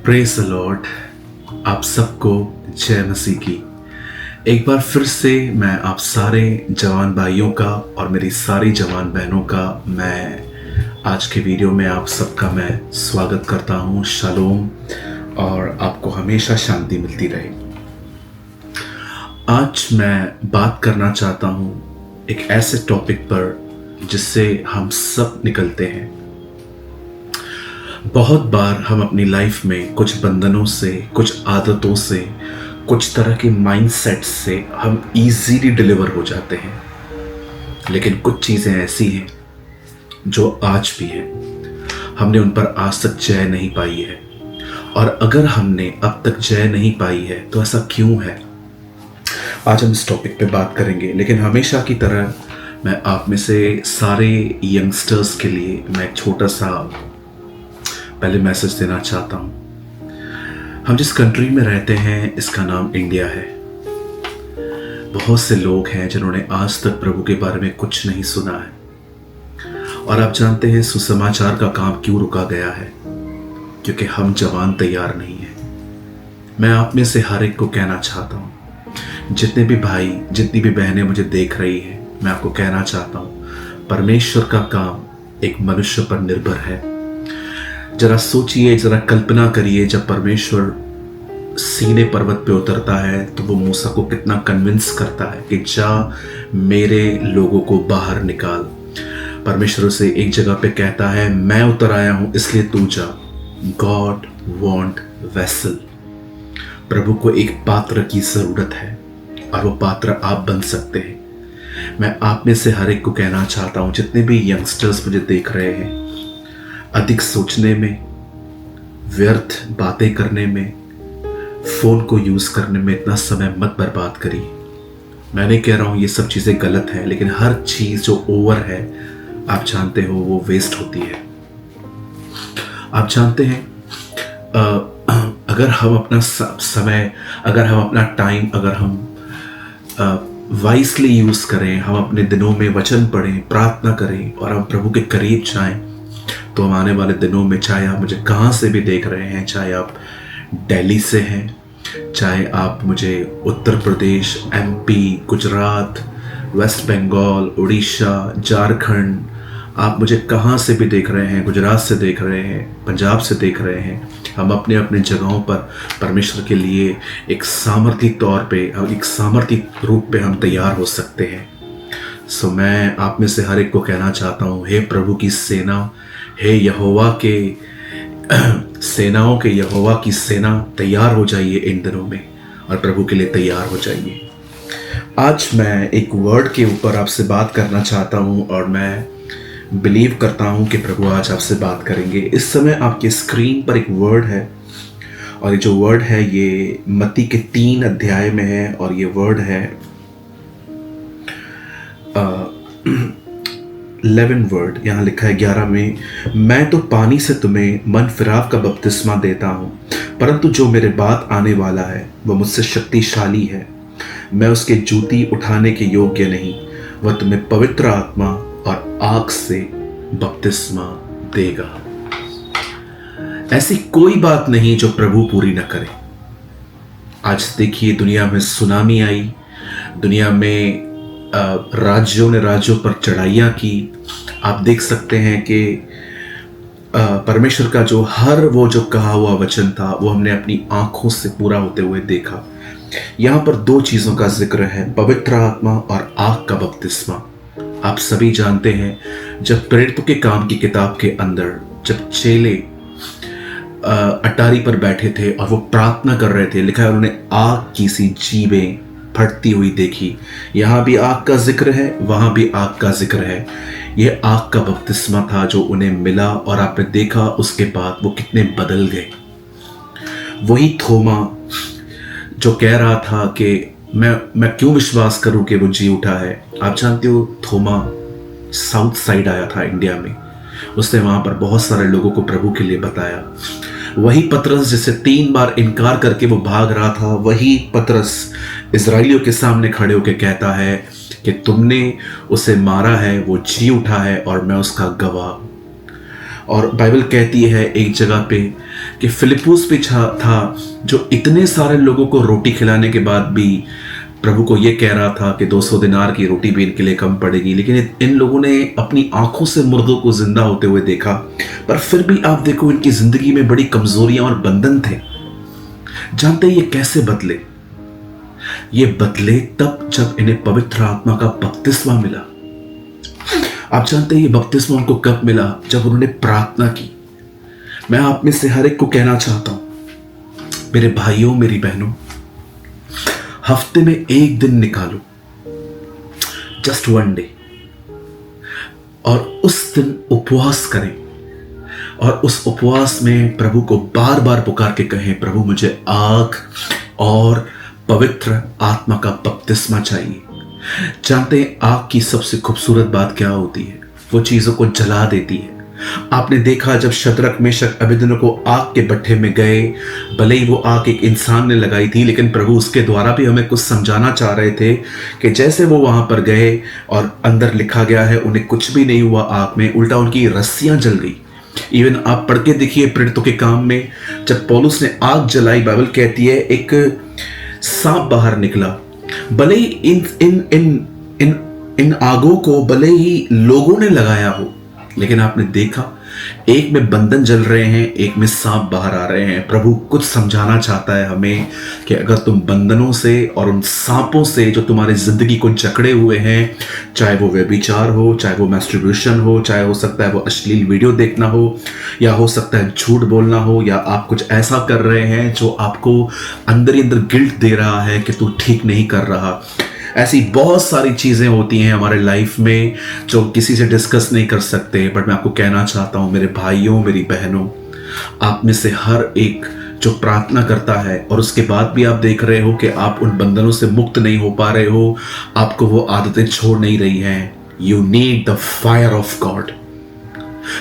Praise the Lord. आप सबको जय मसीह की। एक बार फिर से मैं आप सारे जवान भाइयों का और मेरी सारी जवान बहनों का मैं आज के वीडियो में आप सबका मैं स्वागत करता हूँ। शालोम और आपको हमेशा शांति मिलती रहे। आज मैं बात करना चाहता हूँ एक ऐसे टॉपिक पर जिससे हम सब निकलते हैं। बहुत बार हम अपनी लाइफ में कुछ बंधनों से, कुछ आदतों से, कुछ तरह के माइंडसेट से हम इजीली डिलीवर हो जाते हैं, लेकिन कुछ चीज़ें ऐसी हैं जो आज भी हैं, हमने उन पर आज तक जय नहीं पाई है। और अगर हमने अब तक जय नहीं पाई है तो ऐसा क्यों है, आज हम इस टॉपिक पे बात करेंगे। लेकिन हमेशा की तरह मैं आप में से सारे यंगस्टर्स के लिए मैं एक छोटा सा पहले मैसेज देना चाहता हूँ। हम जिस कंट्री में रहते हैं इसका नाम इंडिया है। बहुत से लोग हैं जिन्होंने आज तक प्रभु के बारे में कुछ नहीं सुना है। और आप जानते हैं सुसमाचार का काम क्यों रुका गया है? क्योंकि हम जवान तैयार नहीं हैं। मैं आप में से हर एक को कहना चाहता हूँ, जितने भी भाई, जितनी भी बहनें मुझे देख रही हैं, मैं आपको कहना चाहता हूँ, परमेश्वर का काम एक मनुष्य पर निर्भर है। जरा सोचिए, जरा कल्पना करिए, जब परमेश्वर सीने पर्वत पे उतरता है तो वो मूसा को कितना कन्विंस करता है कि जा मेरे लोगों को बाहर निकाल। परमेश्वर से एक जगह पे कहता है, मैं उतर आया हूं इसलिए तू जा। God want vessel. प्रभु को एक पात्र की जरूरत है और वो पात्र आप बन सकते हैं। मैं आप में से हर एक को कहना चाहता हूं, जितने भी यंगस्टर्स मुझे देख रहे हैं, अधिक सोचने में, व्यर्थ बातें करने में, फोन को यूज करने में इतना समय मत बर्बाद करिए। मैं नहीं कह रहा हूं ये सब चीजें गलत है, लेकिन हर चीज जो ओवर है, आप जानते हो, वो वेस्ट होती है। आप जानते हैं, अगर हम अपना समय, अगर हम अपना टाइम, अगर हम वाइसली यूज करें, हम अपने दिनों में वचन पढ़ें, प्रार्थना करें और हम प्रभु के करीब जाएं, तो हम आने वाले दिनों में, चाहे आप मुझे कहाँ से भी देख रहे हैं, चाहे आप दिल्ली से हैं, चाहे आप मुझे उत्तर प्रदेश, एमपी, गुजरात, वेस्ट बंगाल, उड़ीसा, झारखंड, आप मुझे कहाँ से भी देख रहे हैं, गुजरात से देख रहे हैं, पंजाब से देख रहे हैं, हम अपने अपने जगहों पर परमेश्वर के लिए एक सामर्थी तौर पे, एक सामर्थी रूप पे हम तैयार हो सकते हैं। सो मैं आप में से हर एक को कहना चाहता हूँ, हे प्रभु की सेना, हे यहोवा के सेनाओं के यहोवा की सेना, तैयार हो जाइए इन दिनों में और प्रभु के लिए तैयार हो जाइए। आज मैं एक वर्ड के ऊपर आपसे बात करना चाहता हूं और मैं बिलीव करता हूं कि प्रभु आज आपसे बात करेंगे। इस समय आपके स्क्रीन पर एक वर्ड है और ये जो वर्ड है ये मत्ती के 3 अध्याय में है और ये वर्ड है 11 वर्ड, यहाँ लिखा है 11 में, मैं तो पानी से तुम्हें मन फिराव का बपतिस्मा देता हूँ, परंतु जो मेरे बाद आने वाला है वह मुझसे शक्तिशाली है। मैं उसके जूती उठाने के योग्य नहीं। वह तुम्हें पवित्र आत्मा और आग से बपतिस्मा देगा। ऐसी कोई बात नहीं जो प्रभु पूरी न करे। आज देखिए, दुनिया में सुनामी आई, दुनिया में राज्यों ने राज्यों पर चढ़ाइयाँ की। आप देख सकते हैं कि परमेश्वर का जो वो जो कहा हुआ वचन था वो हमने अपनी आंखों से पूरा होते हुए देखा। यहाँ पर 2 चीज़ों का जिक्र है, पवित्र आत्मा और आग का बपतिस्मा। आप सभी जानते हैं, जब प्रेरितों के काम की किताब के अंदर जब चेले अटारी पर बैठे थे और वो प्रार्थना कर रहे थे, लिखा है उन्होंने आग की सी जीभें फटती हुई देखी। यहाँ भी आग का जिक्र है, वहां भी आग का जिक्र है। यह आग का बपतिस्मा था जो उन्हें मिला और आपने देखा उसके बाद वो कितने बदल गए। वही थोमा जो कह रहा था कि मैं क्यों विश्वास करूं कि वो जी उठा है। आप जानते हो, थोमा साउथ साइड आया था इंडिया में, उसने वहां पर बहुत सारे लोगों को प्रभु के लिए बताया। वही पतरस जिसे 3 बार इनकार करके वो भाग रहा था, वही पतरस इजराइलियों के सामने खड़े होकर कहता है कि तुमने उसे मारा है, वो जी उठा है और मैं उसका गवाह। और बाइबल कहती है एक जगह पे कि फिलिप्पुस भी था जो इतने सारे लोगों को रोटी खिलाने के बाद भी प्रभु को ये कह रहा था कि 200 दिनार की रोटी भी इनके लिए कम पड़ेगी, लेकिन इन लोगों ने अपनी आंखों से मुर्दों को जिंदा होते हुए देखा। पर फिर भी आप देखो इनकी जिंदगी में बड़ी कमजोरियां और बंधन थे। जानते ये कैसे बदले? ये बदले तब जब इन्हें पवित्र आत्मा का बपतिस्मा मिला। आप जानते ये बपतिस्मा उनको कब मिला? जब उन्होंने प्रार्थना की। मैं आप में से हर एक को कहना चाहता हूं, मेरे भाइयों मेरी बहनों, हफ्ते में एक दिन निकालो, जस्ट वन डे, और उस दिन उपवास करें और उस उपवास में प्रभु को बार बार पुकार के कहें, प्रभु मुझे आग और पवित्र आत्मा का बपतिस्मा चाहिए। जानते हैं आग की सबसे खूबसूरत बात क्या होती है? वो चीजों को जला देती है। आपने देखा जब शद्रक मेशक अबेदनगो आग के भट्ठे में गए, भले ही वो आग एक इंसान ने लगाई थी, लेकिन प्रभु उसके द्वारा भी हमें कुछ समझाना चाह रहे थे कि जैसे वो वहां पर गए और अंदर लिखा गया है उन्हें कुछ भी नहीं हुआ आग में, उल्टा उनकी रस्सियां जल गई। इवन आप पढ़ के देखिए प्रेरितों के काम में, जब पौलुस ने आग जलाई, बाइबल कहती है एक सांप बाहर निकला। भले ही इन आगों को भले ही लोगों ने लगाया हो, लेकिन आपने देखा एक में बंधन जल रहे हैं, एक में सांप बाहर आ रहे हैं। प्रभु कुछ समझाना चाहता है हमें कि अगर तुम बंधनों से और उन सांपों से जो तुम्हारी जिंदगी को जकड़े हुए हैं, चाहे वो व्यभिचार हो, चाहे वो मैस्टरबेशन हो, चाहे हो सकता है वो अश्लील वीडियो देखना हो, या हो सकता है झूठ बोलना हो, या आप कुछ ऐसा कर रहे हैं जो आपको अंदर ही अंदर गिल्ट दे रहा है कि तू ठीक नहीं कर रहा। ऐसी बहुत सारी चीज़ें होती हैं हमारे लाइफ में जो किसी से डिस्कस नहीं कर सकते। बट मैं आपको कहना चाहता हूँ मेरे भाइयों मेरी बहनों, आप में से हर एक जो प्रार्थना करता है और उसके बाद भी आप देख रहे हो कि आप उन बंधनों से मुक्त नहीं हो पा रहे हो, आपको वो आदतें छोड़ नहीं रही हैं, you need the fire of God.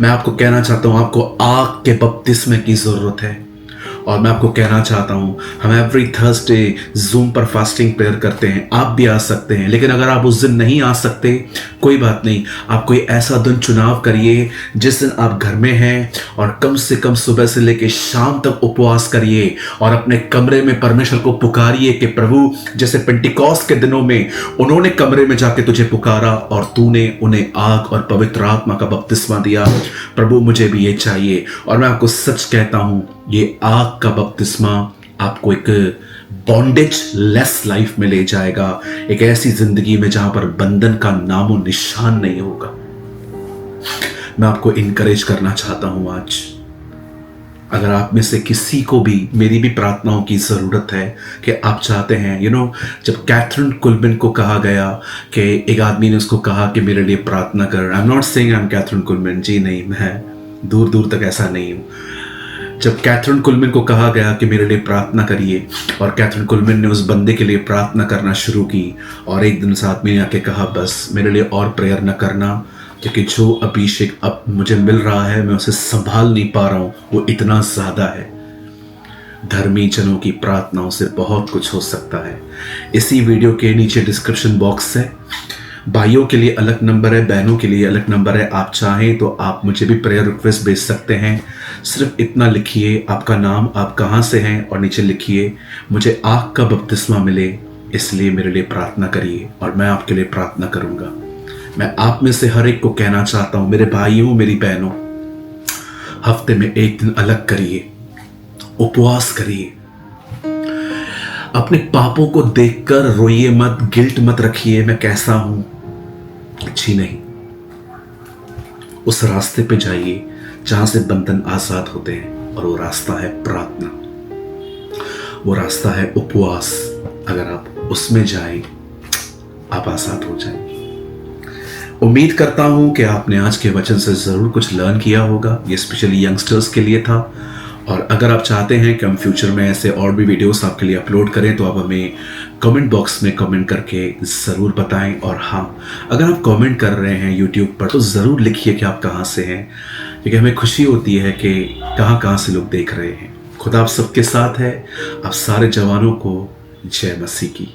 मैं आपको कहना चाहता हूँ आपको आग के बपतिस्मे की जरूरत है। और मैं आपको कहना चाहता हूं हम एवरी थर्सडे जूम पर फास्टिंग प्रेयर करते हैं, आप भी आ सकते हैं। लेकिन अगर आप उस दिन नहीं आ सकते, कोई बात नहीं, आप कोई ऐसा दिन चुनाव करिए जिस दिन आप घर में हैं और कम से कम सुबह से लेकर शाम तक उपवास करिए और अपने कमरे में परमेश्वर को पुकारिए कि प्रभु जैसे पेंटिकॉस्ट के दिनों में उन्होंने कमरे में जाके तुझे पुकारा और तूने उन्हें आग और पवित्र आत्मा का बपतिस्मा दिया, प्रभु मुझे भी ये चाहिए। और मैं आपको सच कहता हूं ये आग का बपतिस्मा आपको एक बॉन्डेज लेस लाइफ में ले जाएगा, एक ऐसी जिंदगी में जहां पर बंधन का नामो निशान नहीं होगा। मैं आपको इनकरेज करना चाहता हूं आज, अगर आप में से किसी को भी मेरी भी प्रार्थनाओं की जरूरत है कि आप चाहते हैं जब कैथरीन कुलमिन को कहा गया कि एक आदमी ने उसको कहा कि मेरे लिए प्रार्थना कर, I am not saying I am Kathryn Kuhlman, जी नहीं, मैं दूर दूर तक ऐसा नहीं हूं। जब कैथरीन कुलमिन को कहा गया कि मेरे लिए प्रार्थना करिए और कैथरीन कुलमिन ने उस बंदे के लिए प्रार्थना करना शुरू की, और एक दिन उस आदमी ने आके कहा बस मेरे लिए और प्रेयर न करना, क्योंकि जो अभिषेक अब मुझे मिल रहा है मैं उसे संभाल नहीं पा रहा हूं, वो इतना ज्यादा है। धर्मी जनों की प्रार्थनाओं से बहुत कुछ हो सकता है। इसी वीडियो के नीचे डिस्क्रिप्शन बॉक्स है, भाइयों के लिए अलग नंबर है, बहनों के लिए अलग नंबर है। आप चाहें तो आप मुझे भी प्रेयर रिक्वेस्ट भेज सकते हैं। सिर्फ इतना लिखिए आपका नाम, आप कहाँ से हैं, और नीचे लिखिए मुझे आग का बपतिस्मा मिले इसलिए मेरे लिए प्रार्थना करिए और मैं आपके लिए प्रार्थना करूंगा। मैं आप में से हर एक को कहना चाहता हूं मेरे भाइयों मेरी बहनों, हफ्ते में एक दिन अलग करिए, उपवास करिए। अपने पापों को देखकर रोइए मत, गिल्ट मत रखिए मैं कैसा हूं, अच्छी नहीं। उस रास्ते पे जाइए जहां से बंधन आजाद होते हैं, और वो रास्ता है प्रार्थना, वो रास्ता है उपवास। अगर आप उसमें जाएं आप आजाद हो जाएंगे। उम्मीद करता हूं कि आपने आज के वचन से जरूर कुछ लर्न किया होगा। ये स्पेशली यंगस्टर्स के लिए था, और अगर आप चाहते हैं कि हम फ्यूचर में ऐसे और भी वीडियोस आपके लिए अपलोड करें तो आप हमें कमेंट बॉक्स में कमेंट करके ज़रूर बताएं। और हाँ, अगर आप कमेंट कर रहे हैं यूट्यूब पर तो ज़रूर लिखिए कि आप कहाँ से हैं, क्योंकि हमें खुशी होती है कि कहाँ से लोग देख रहे हैं। खुदा आप सबके साथ है। आप सारे जवानों को जय मसीह की।